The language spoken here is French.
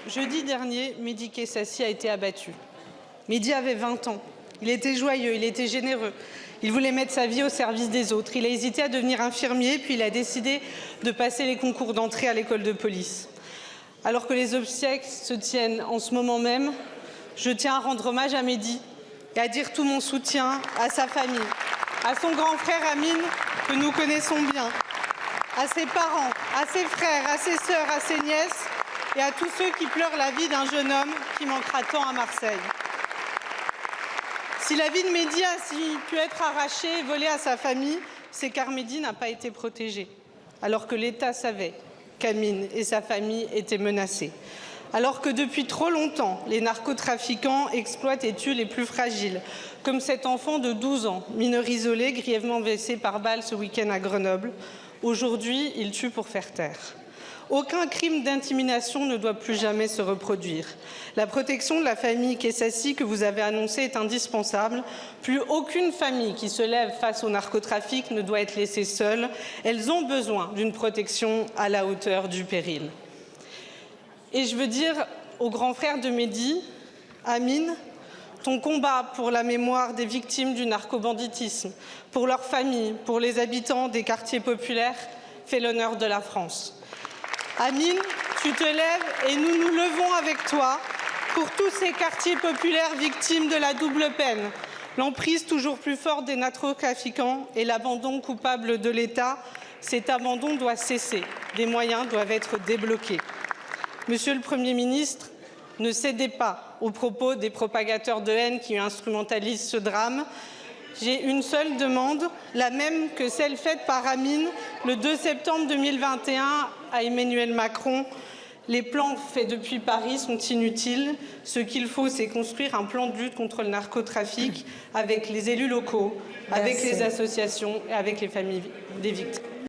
Jeudi dernier, Mehdi Kessassi a été abattu. Mehdi avait 20 ans. Il était joyeux, il était généreux. Il voulait mettre sa vie au service des autres. Il a hésité à devenir infirmier, puis il a décidé de passer les concours d'entrée à l'école de police. Alors que les obsèques se tiennent en ce moment même, je tiens à rendre hommage à Mehdi et à dire tout mon soutien à sa famille, à son grand frère Amine, que nous connaissons bien, à ses parents, à ses frères, à ses sœurs, à ses nièces et à tous ceux qui pleurent la vie d'un jeune homme qui manquera tant à Marseille. Si la vie de Mehdi a pu être arrachée et volée à sa famille, c'est car Mehdi n'a pas été protégé, alors que l'État savait qu'Amine et sa famille étaient menacés. Alors que depuis trop longtemps, les narcotrafiquants exploitent et tuent les plus fragiles, comme cet enfant de 12 ans, mineur isolé, grièvement blessé par balle ce week-end à Grenoble. Aujourd'hui, ils tuent pour faire taire. Aucun crime d'intimidation ne doit plus jamais se reproduire. La protection de la famille Kessassi que vous avez annoncée est indispensable. Plus aucune famille qui se lève face au narcotrafic ne doit être laissée seule. Elles ont besoin d'une protection à la hauteur du péril. Et je veux dire au grand frère de Mehdi, Amine, ton combat pour la mémoire des victimes du narcobanditisme, pour leurs familles, pour les habitants des quartiers populaires, fait l'honneur de la France. Amine, tu te lèves et nous nous levons avec toi pour tous ces quartiers populaires victimes de la double peine, l'emprise toujours plus forte des narcotrafiquants et l'abandon coupable de l'État. Cet abandon doit cesser. Des moyens doivent être débloqués. Monsieur le Premier ministre, ne cédez pas aux propos des propagateurs de haine qui instrumentalisent ce drame. J'ai une seule demande, la même que celle faite par Amine le 2 septembre 2021 à Emmanuel Macron. Les plans faits depuis Paris sont inutiles. Ce qu'il faut, c'est construire un plan de lutte contre le narcotrafic avec les élus locaux, avec les associations et avec les familles des victimes.